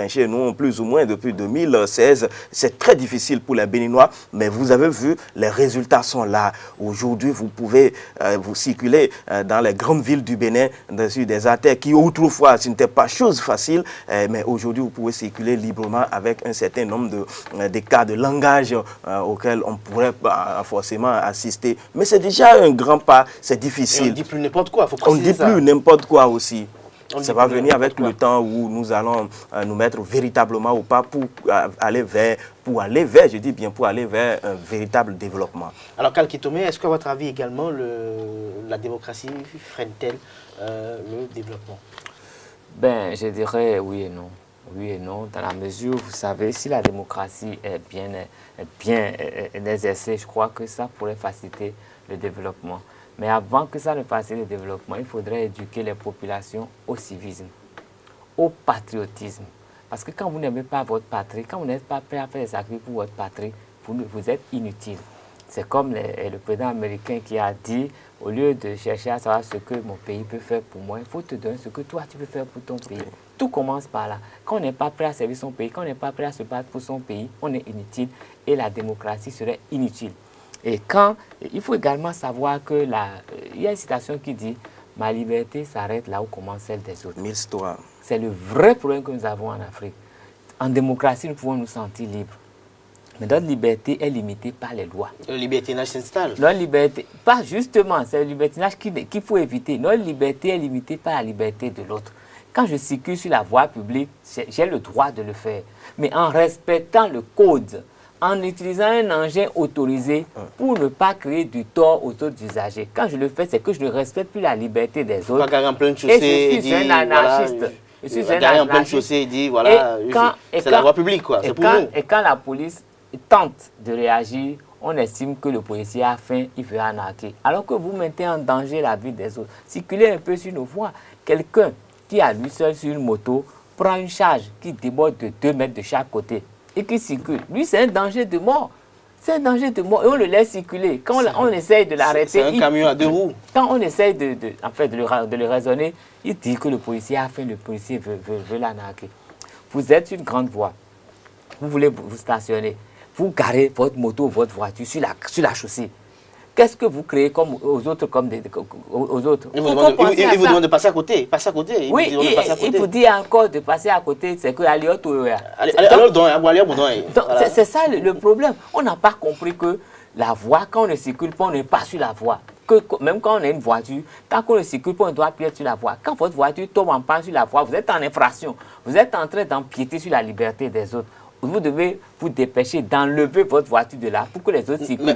[SPEAKER 9] chez nous, plus ou moins depuis 2016. C'est très difficile pour les Béninois, mais vous avez vu, les résultats sont là. Aujourd'hui, vous pouvez vous circuler dans les grandes villes du Bénin, sur des artères qui autrefois, ce n'était pas chose facile, mais aujourd'hui, vous pouvez circuler librement avec un certain nombre de cas de langage auxquels on pourrait forcément assister. Mais c'est déjà un grand pas, c'est difficile.
[SPEAKER 1] Et on ne dit plus n'importe quoi, faut
[SPEAKER 9] préciser. On ne dit plus n'importe quoi aussi. Ça va venir avec
[SPEAKER 1] le
[SPEAKER 9] temps où nous allons nous mettre véritablement au pas pour aller vers un véritable développement.
[SPEAKER 1] Alors, Kal Kitome, est-ce qu'à votre avis également, la démocratie freine-t-elle le développement?
[SPEAKER 4] Ben, je dirais oui et non. Oui et non, dans la mesure, vous savez, si la démocratie est bien exercée, je crois que ça pourrait faciliter le développement. Mais avant que ça ne facilite le développement, il faudrait éduquer les populations au civisme, au patriotisme. Parce que quand vous n'aimez pas votre patrie, quand vous n'êtes pas prêt à faire des sacrifices pour votre patrie, vous êtes inutile. C'est comme le président américain qui a dit, au lieu de chercher à savoir ce que mon pays peut faire pour moi, il faut te donner ce que toi tu peux faire pour ton pays. Tout commence par là. Quand on n'est pas prêt à servir son pays, quand on n'est pas prêt à se battre pour son pays, on est inutile et la démocratie serait inutile. Et il faut également savoir que il y a une citation qui dit « Ma liberté s'arrête là où commence celle des autres ». C'est le vrai problème que nous avons en Afrique. En démocratie, nous pouvons nous sentir libres. Mais notre liberté est limitée par les lois.
[SPEAKER 1] Le libertinage s'installe.
[SPEAKER 4] Notre liberté, pas justement, c'est le libertinage qu'il faut éviter. Notre liberté est limitée par la liberté de l'autre. Quand je circule sur la voie publique, j'ai le droit de le faire. Mais en respectant le code, en utilisant un engin autorisé pour ne pas créer du tort aux autres usagers. Quand je le fais, c'est que je ne respecte plus la liberté des autres.
[SPEAKER 1] Pas en pleine chaussée,
[SPEAKER 4] et je suis un anarchiste.
[SPEAKER 1] Voilà, je suis un anarchiste. En pleine chaussée, il dit, voilà, c'est la voie publique, quoi. C'est pour nous.
[SPEAKER 4] Et quand la police tente de réagir, on estime que le policier a faim, il veut arnaquer. Alors que vous mettez en danger la vie des autres. Circulez un peu sur nos voies. Quelqu'un qui a lui seul sur une moto prend une charge qui déborde de 2 mètres de chaque côté et qui circule. Lui, c'est un danger de mort. C'est un danger de mort et on le laisse circuler. Quand on essaye de l'arrêter...
[SPEAKER 1] C'est un camion à 2 roues.
[SPEAKER 4] Quand on essaye de le raisonner, il dit que le policier a faim, le policier veut l'arnaquer. Vous êtes sur une grande voie. Vous voulez vous stationner. Vous garez votre moto, votre voiture sur la chaussée. qu'est-ce que vous créez comme aux autres aux autres?
[SPEAKER 1] Il vous demande de passer à côté.
[SPEAKER 4] Oui, il vous dit encore de passer à côté, c'est que c'est ça le problème. On n'a pas compris que la voie, quand on ne circule pas, on n'est pas sur la voie. Même quand on a une voiture, tant qu'on ne circule pas, on doit appuyer sur la voie. Quand votre voiture tombe en panne sur la voie, vous êtes en infraction. Vous êtes en train d'empiéter sur la liberté des autres. Vous devez vous dépêcher d'enlever votre voiture de là pour que les autres circulent.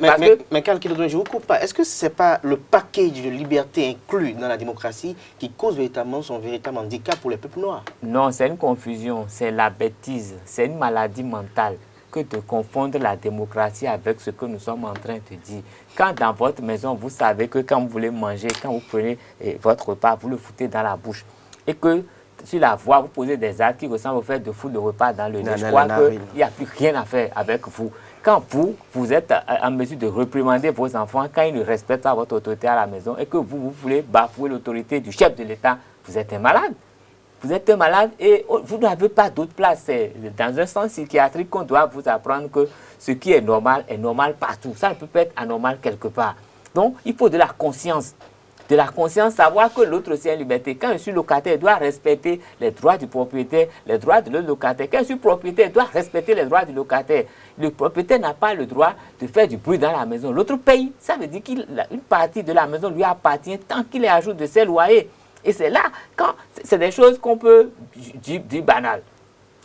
[SPEAKER 1] Mais Karl Kilodoué, je ne vous coupe pas. Est-ce que ce n'est pas le package de liberté inclus dans la démocratie qui cause véritablement son véritable handicap pour les peuples noirs?
[SPEAKER 4] Non, c'est une confusion, c'est la bêtise, c'est une maladie mentale que de confondre la démocratie avec ce que nous sommes en train de dire. Quand dans votre maison, vous savez que quand vous voulez manger, quand vous prenez votre repas, vous le foutez dans la bouche. Et que sur la voie, vous posez des actes qui ressemblent au fait de foutre le repas dans le nez. Je crois qu'il n'y a plus rien à faire avec vous. Quand vous êtes en mesure de réprimander vos enfants, quand ils ne respectent pas votre autorité à la maison et que vous voulez bafouer l'autorité du chef de l'État, vous êtes un malade. Vous êtes un malade et vous n'avez pas d'autre place. C'est dans un sens psychiatrique qu'on doit vous apprendre que ce qui est normal partout. Ça ne peut pas être anormal quelque part. Donc, il faut de la conscience. De la conscience, savoir que l'autre aussi a une liberté. Quand je suis locataire, je dois respecter les droits du propriétaire, les droits de l'autre locataire. Quand je suis propriétaire, je dois respecter les droits du locataire. Le propriétaire n'a pas le droit de faire du bruit dans la maison. L'autre paye. Ça veut dire qu'une partie de la maison lui appartient tant qu'il est à jour de ses loyers. Et c'est là, quand c'est des choses qu'on peut dire banales.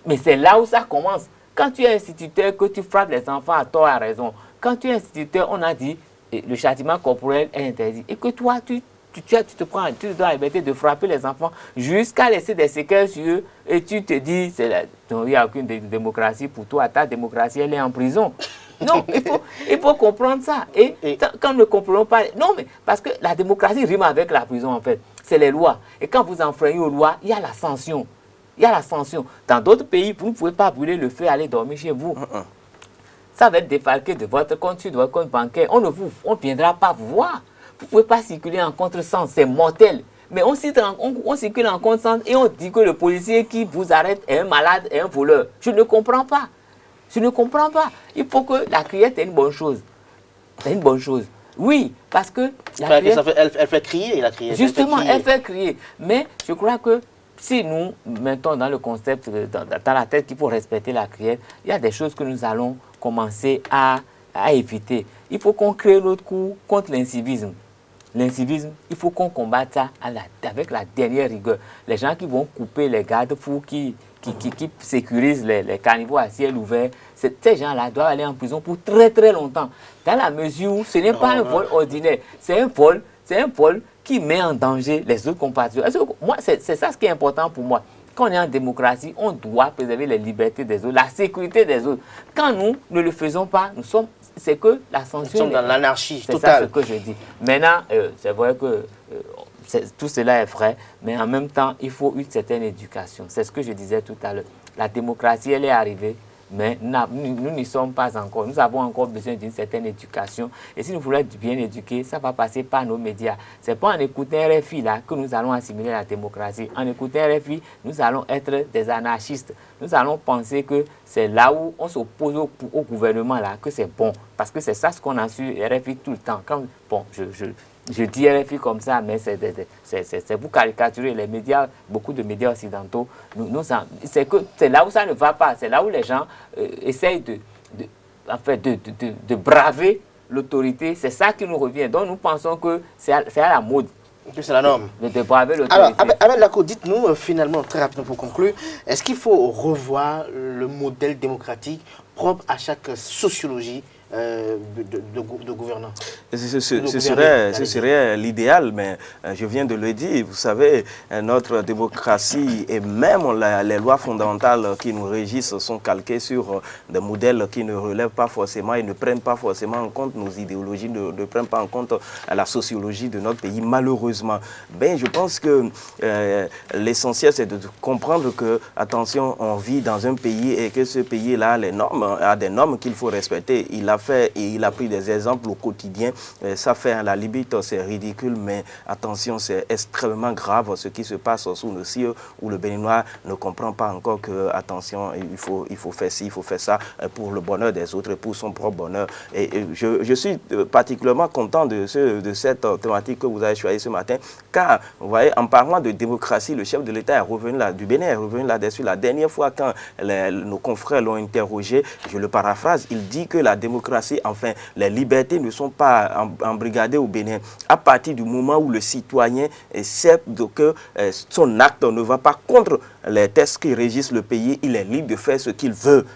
[SPEAKER 4] Mais c'est là où ça commence. Quand tu es instituteur, que tu frappes les enfants à tort et à raison. Quand tu es instituteur, on a dit le châtiment corporel est interdit. Et que toi, tu dois la liberté de frapper les enfants jusqu'à laisser des séquelles sur eux. Et tu te dis, il n'y a aucune démocratie pour toi. Ta démocratie, elle est en prison. Non, il faut comprendre ça. Et quand nous ne comprenons pas... Non, mais parce que la démocratie rime avec la prison, en fait. C'est les lois. Et quand vous enfreignez aux lois, il y a la sanction. Il y a la sanction. Dans d'autres pays, vous ne pouvez pas brûler le feu et aller dormir chez vous. Ça va être défalqué de votre compte sur votre compte bancaire. On ne viendra pas vous voir. Vous ne pouvez pas circuler en contresens. C'est mortel. Mais on circule en contresens et on dit que le policier qui vous arrête est un malade, est un voleur. Je ne comprends pas. Je ne comprends pas. Il faut que la criette est une bonne chose. C'est une bonne chose. Oui, parce que la criette,
[SPEAKER 1] elle fait crier, la criette.
[SPEAKER 4] Justement, elle fait crier. Mais je crois que si nous mettons dans le concept, dans la tête qu'il faut respecter la criette, il y a des choses que nous allons commencer à éviter. Il faut qu'on crée l'autre coup contre l'incivisme. L'incivisme, il faut qu'on combatte ça avec la dernière rigueur. Les gens qui vont couper les garde-fous, qui sécurisent les caniveaux à ciel ouvert, ces gens-là doivent aller en prison pour très très longtemps. Dans la mesure où ce n'est pas un vol ordinaire, c'est un vol qui met en danger les autres compatriotes. Moi, c'est ça ce qui est important pour moi. Quand on est en démocratie, on doit préserver les libertés des autres, la sécurité des autres. Quand nous ne le faisons pas, c'est que la sanction...
[SPEAKER 1] Nous sommes dans l'anarchie totale.
[SPEAKER 4] C'est ça ce que je dis. Maintenant, c'est vrai que tout cela est vrai, mais en même temps, il faut une certaine éducation. C'est ce que je disais tout à l'heure. La démocratie, elle est arrivée, mais nous n'y sommes pas encore. Nous avons encore besoin d'une certaine éducation. Et si nous voulons être bien éduqués, ça va passer par nos médias. Ce n'est pas en écoutant RFI là, que nous allons assimiler la démocratie. En écoutant RFI, nous allons être des anarchistes. Nous allons penser que c'est là où on s'oppose au gouvernement là, que c'est bon. Parce que c'est ça ce qu'on a su RFI tout le temps. Je dis RFI comme ça, mais c'est vous caricaturer les médias, beaucoup de médias occidentaux. C'est là où ça ne va pas. C'est là où les gens essayent de braver l'autorité. C'est ça qui nous revient. Donc nous pensons que c'est à la mode.
[SPEAKER 1] Que c'est la norme.
[SPEAKER 4] De braver l'autorité.
[SPEAKER 1] Alors, Abel Lako, dites-nous finalement, très rapidement pour conclure, est-ce qu'il faut revoir le modèle démocratique propre à chaque sociologie de gouvernance?
[SPEAKER 9] Ce serait l'idéal, mais je viens de le dire. Vous savez, notre démocratie et même les lois fondamentales qui nous régissent sont calquées sur des modèles qui ne relèvent pas forcément et ne prennent pas forcément en compte nos idéologies, ne prennent pas en compte la sociologie de notre pays, malheureusement. Ben, je pense que l'essentiel, c'est de comprendre que, attention, on vit dans un pays et que ce pays-là, a des normes qu'il faut respecter. Il a fait, et il a pris des exemples au quotidien. Ça fait à la limite, c'est ridicule, mais attention, c'est extrêmement grave ce qui se passe sous nos cieux, où le Béninois ne comprend pas encore que, attention, il faut faire ci, il faut faire ça pour le bonheur des autres et pour son propre bonheur. Et je suis particulièrement content de cette thématique que vous avez choisie ce matin, car, vous voyez, en parlant de démocratie, le chef de l'État est revenu du Bénin est revenu là-dessus. La dernière fois, quand nos confrères l'ont interrogé, je le paraphrase, il dit que la démocratie, enfin, les libertés ne sont pas embrigadées au Bénin. À partir du moment où le citoyen sait que son acte ne va pas contre les textes qui régissent le pays, il est libre de faire ce qu'il veut.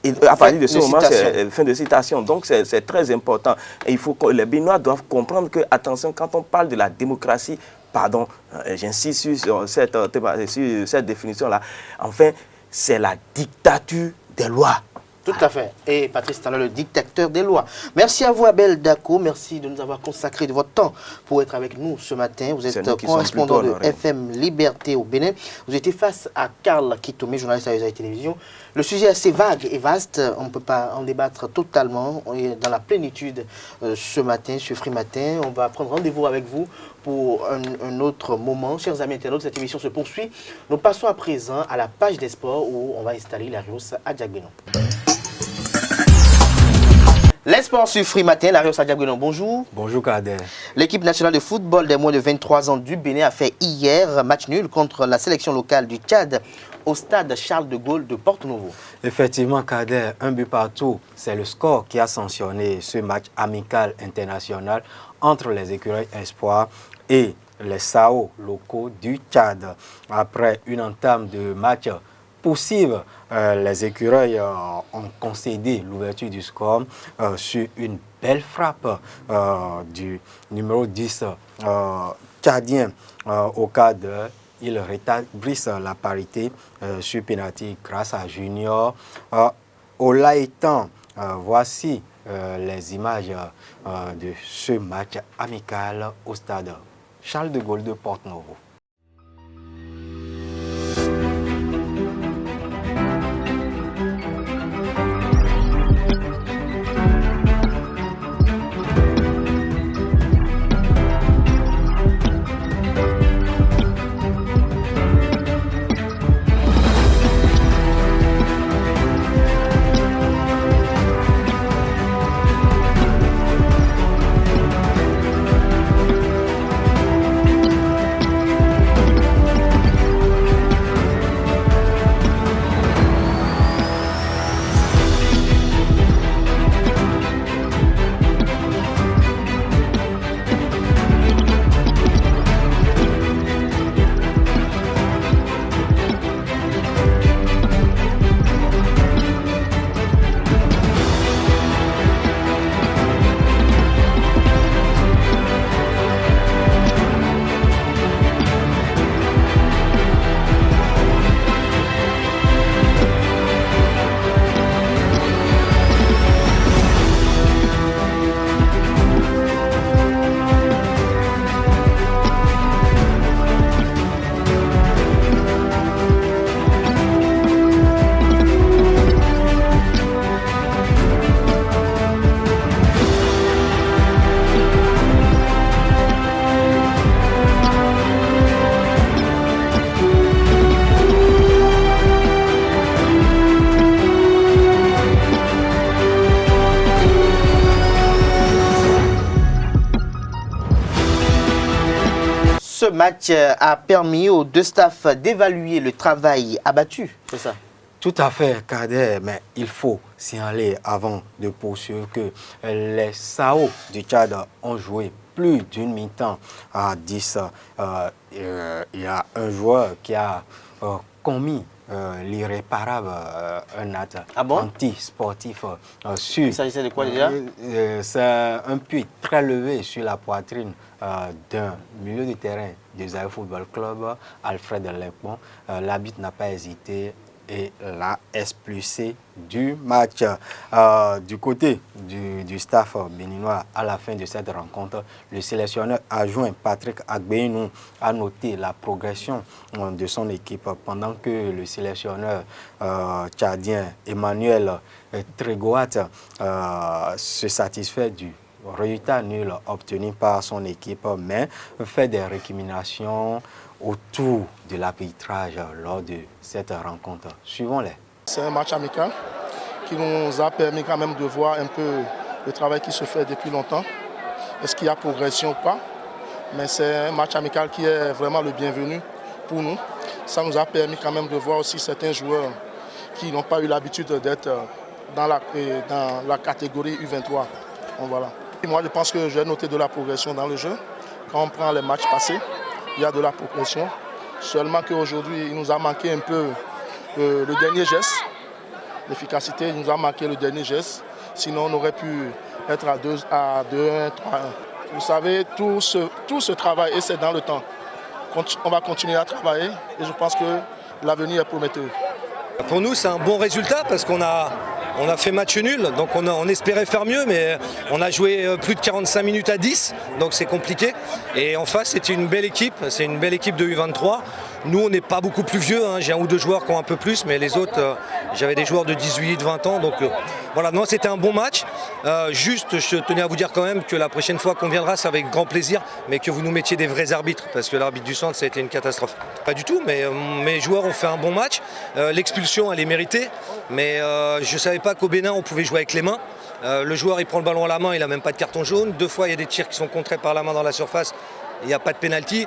[SPEAKER 9] Et à partir de ce moment, c'est fin de citation. Donc, c'est très important. Et il faut que les Béninois doivent comprendre que, attention, quand on parle de la démocratie, pardon, j'insiste sur cette définition-là, enfin, c'est la dictature des lois.
[SPEAKER 1] Tout à fait. Et Patrice Talon, le dictateur des lois. Merci à vous, Abel Dako. Merci de nous avoir consacré de votre temps pour être avec nous ce matin. Vous êtes correspondant de FM Liberté au Bénin. Vous étiez face à Karl Kitome, journaliste à USA Télévision. Le sujet est assez vague et vaste. On ne peut pas en débattre totalement. On est dans la plénitude ce matin, ce Free Matin. On va prendre rendez-vous avec vous pour un autre moment. Chers amis internautes, cette émission se poursuit. Nous passons à présent à la page des sports où on va installer Larios Adjagbenon. Les sports sur Free Matin, Larios Adjagbenon, bonjour.
[SPEAKER 10] Bonjour Kader.
[SPEAKER 1] L'équipe nationale de football des moins de 23 ans du Bénin a fait hier match nul contre la sélection locale du Tchad au stade Charles de Gaulle de Porto-Novo.
[SPEAKER 10] Effectivement Kader, un but partout, c'est le score qui a sanctionné ce match amical international entre les écureuils espoirs et les SAO locaux du Tchad. Après une entame de match poussive, les écureuils ont concédé l'ouverture du score sur une belle frappe du numéro 10 tchadien au cadre. Ils rétablissent la parité sur pénalty grâce à Junior Olaïtan. Voici les images de ce match amical au stade Charles de Gaulle de Porto-Novo.
[SPEAKER 1] Ce match a permis aux deux staffs d'évaluer le travail abattu, c'est ça?
[SPEAKER 10] Tout à fait, Kader, mais il faut signaler avant de poursuivre que les SAO du Tchad ont joué plus d'une mi-temps à 10. Il y a un joueur qui a commis l'irréparable, un acte anti-sportif sur...
[SPEAKER 1] Il s'agissait de quoi déjà?
[SPEAKER 10] C'est un puits très levé sur la poitrine d'un milieu de terrain du Zaïre Football Club, Alfred Lepon. L'arbitre n'a pas hésité et l'a expulsé du match. Du côté du staff béninois, à la fin de cette rencontre, le sélectionneur adjoint Patrick Agbeinou a noté la progression de son équipe pendant que le sélectionneur tchadien Emmanuel Trégoat se satisfait du résultat nul obtenu par son équipe, mais fait des récriminations autour de l'arbitrage lors de cette rencontre. Suivons-les.
[SPEAKER 11] C'est un match amical qui nous a permis quand même de voir un peu le travail qui se fait depuis longtemps. Est-ce qu'il y a progression ou pas? Mais c'est un match amical qui est vraiment le bienvenu pour nous. Ça nous a permis quand même de voir aussi certains joueurs qui n'ont pas eu l'habitude d'être dans la catégorie U23. Donc, voilà. Et moi, je pense que j'ai noté de la progression dans le jeu. Quand on prend les matchs passés, il y a de la progression. Seulement qu'aujourd'hui, il nous a manqué un peu le dernier geste. L'efficacité, il nous a manqué le dernier geste. Sinon, on aurait pu être à 2-1, 3-1. Vous savez, tout ce travail, et c'est dans le temps. On va continuer à travailler et je pense que l'avenir est prometteur.
[SPEAKER 12] Pour nous, c'est un bon résultat parce qu'on a fait match nul, donc on espérait faire mieux, mais on a joué plus de 45 minutes à 10, donc c'est compliqué. Et en face, c'était une belle équipe, c'est une belle équipe de U23. Nous, on n'est pas beaucoup plus vieux, hein. J'ai un ou deux joueurs qui ont un peu plus, mais les autres, j'avais des joueurs de 18, 20 ans. Donc voilà, non, c'était un bon match. Juste, je tenais à vous dire quand même que la prochaine fois qu'on viendra, c'est avec grand plaisir, mais que vous nous mettiez des vrais arbitres, parce que l'arbitre du centre, ça a été une catastrophe. Pas du tout, mais mes joueurs ont fait un bon match. L'expulsion, elle est méritée, mais je ne savais pas qu'au Bénin, on pouvait jouer avec les mains. Le joueur, il prend le ballon à la main, il n'a même pas de carton jaune. 2 fois, il y a des tirs qui sont contrés par la main dans la surface. Il n'y a pas de pénalty.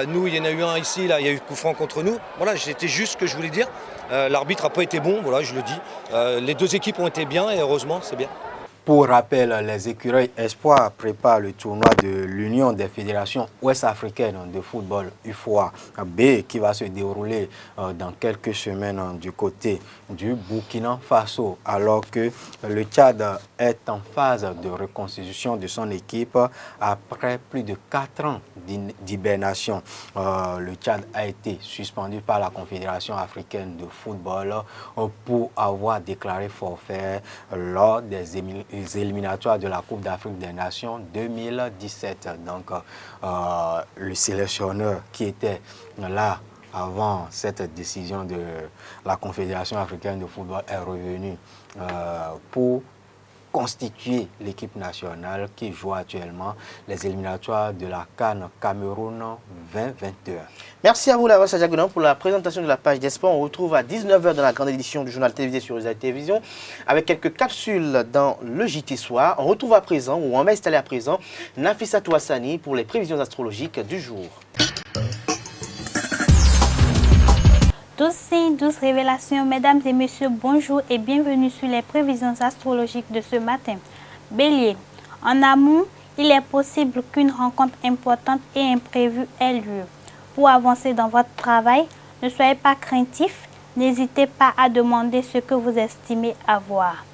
[SPEAKER 12] Nous, il y en a eu un ici, là, il y a eu coup franc contre nous. Voilà, c'était juste ce que je voulais dire. L'arbitre n'a pas été bon, voilà, je le dis. Les deux équipes ont été bien et heureusement, c'est bien.
[SPEAKER 10] Pour rappel, les écureuils Espoir préparent le tournoi de l'Union des fédérations ouest-africaines de football UFOA B qui va se dérouler dans quelques semaines du côté du Burkina Faso, alors que le Tchad est en phase de reconstitution de son équipe après plus de 4 ans d'hibernation. Le Tchad a été suspendu par la Confédération africaine de football pour avoir déclaré forfait lors des éliminatoires de la Coupe d'Afrique des Nations 2017. Donc, le sélectionneur qui était là avant cette décision de la Confédération africaine de football est revenu pour constituer l'équipe nationale qui joue actuellement les éliminatoires de la CAN Cameroun 2021.
[SPEAKER 1] Merci à vous, Lava Sadjagonan, pour la présentation de la page d'Espoir. On retrouve à 19h dans la grande édition du journal télévisé sur Eusaïe Télévision avec quelques capsules dans le JT Soir. On retrouve à présent, ou on va installer à présent, Nafissatou Hassani pour les prévisions astrologiques du jour.
[SPEAKER 13] 12 signes, 12 révélations. Mesdames et messieurs, bonjour et bienvenue sur les prévisions astrologiques de ce matin. Bélier, en amour, il est possible qu'une rencontre importante et imprévue ait lieu. Pour avancer dans votre travail, ne soyez pas craintif, n'hésitez pas à demander ce que vous estimez avoir.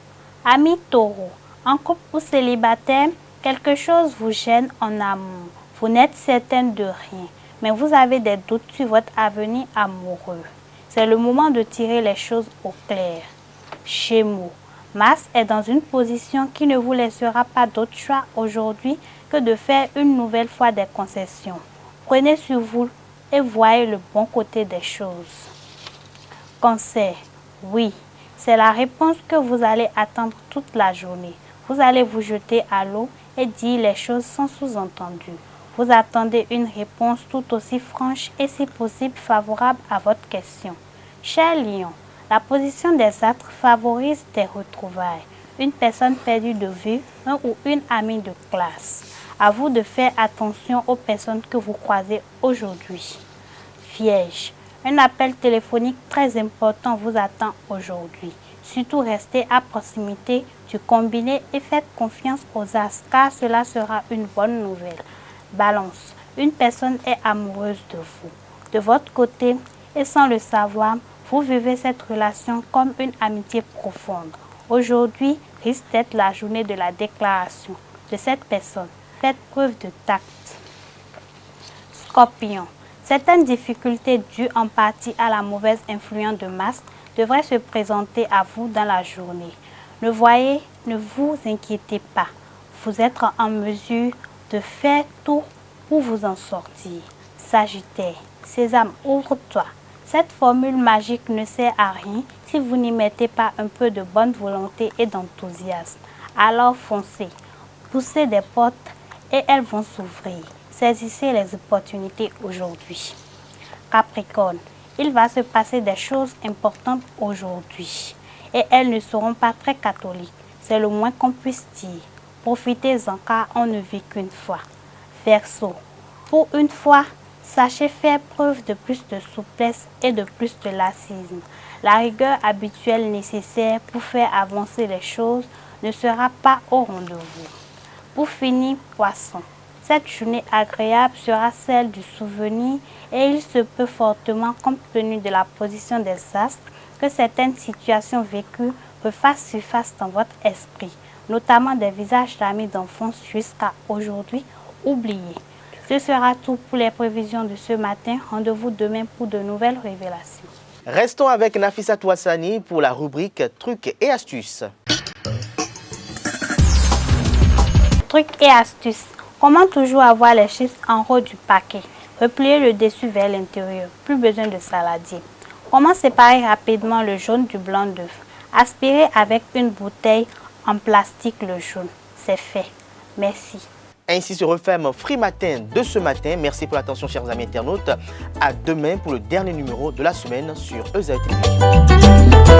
[SPEAKER 13] Amis Taureau, en couple ou célibataire, quelque chose vous gêne en amour. Vous n'êtes certaine de rien, mais vous avez des doutes sur votre avenir amoureux. C'est le moment de tirer les choses au clair. Gémeaux, Mars est dans une position qui ne vous laissera pas d'autre choix aujourd'hui que de faire une nouvelle fois des concessions. Prenez sur vous et voyez le bon côté des choses. Cancer, oui, c'est la réponse que vous allez attendre toute la journée. Vous allez vous jeter à l'eau et dire les choses sans sous-entendu. Vous attendez une réponse tout aussi franche et si possible favorable à votre question. Cher Lion, la position des astres favorise des retrouvailles. Une personne perdue de vue, un ou une amie de classe. À vous de faire attention aux personnes que vous croisez aujourd'hui. Vierge, un appel téléphonique très important vous attend aujourd'hui. Surtout restez à proximité du combiné et faites confiance aux astres car cela sera une bonne nouvelle. Balance, une personne est amoureuse de vous. De votre côté, et sans le savoir, vous vivez cette relation comme une amitié profonde. Aujourd'hui risque d'être la journée de la déclaration de cette personne. Faites preuve de tact. Scorpion, certaines difficultés dues en partie à la mauvaise influence de Mars devrait se présenter à vous dans la journée. Ne vous inquiétez pas. Vous êtes en mesure de faire tout pour vous en sortir. Sagittaire, Sésame, ouvre-toi. Cette formule magique ne sert à rien si vous n'y mettez pas un peu de bonne volonté et d'enthousiasme. Alors foncez, poussez des portes et elles vont s'ouvrir. Saisissez les opportunités aujourd'hui. Capricorne, il va se passer des choses importantes aujourd'hui et elles ne seront pas très catholiques. C'est le moins qu'on puisse dire. Profitez-en car on ne vit qu'une fois. Verseau, pour une fois, sachez faire preuve de plus de souplesse et de plus de laxisme. La rigueur habituelle nécessaire pour faire avancer les choses ne sera pas au rendez-vous. Pour finir, Poisson, cette journée agréable sera celle du souvenir et il se peut fortement, compte tenu de la position des astres, que certaines situations vécues refassent surface dans votre esprit, notamment des visages d'amis d'enfance jusqu'à aujourd'hui oubliés. Ce sera tout pour les prévisions de ce matin. Rendez-vous demain pour de nouvelles révélations.
[SPEAKER 1] Restons avec Nafissa Touassani pour la rubrique Trucs et astuces.
[SPEAKER 13] Trucs et astuces. Comment toujours avoir les chips en haut du paquet? Replier le dessus vers l'intérieur. Plus besoin de saladier. Comment séparer rapidement le jaune du blanc d'œuf? Aspirer avec une bouteille en plastique le jaune. C'est fait. Merci.
[SPEAKER 1] Ainsi se referme Free Matin de ce matin. Merci pour l'attention, chers amis internautes. À demain pour le dernier numéro de la semaine sur EZA TV.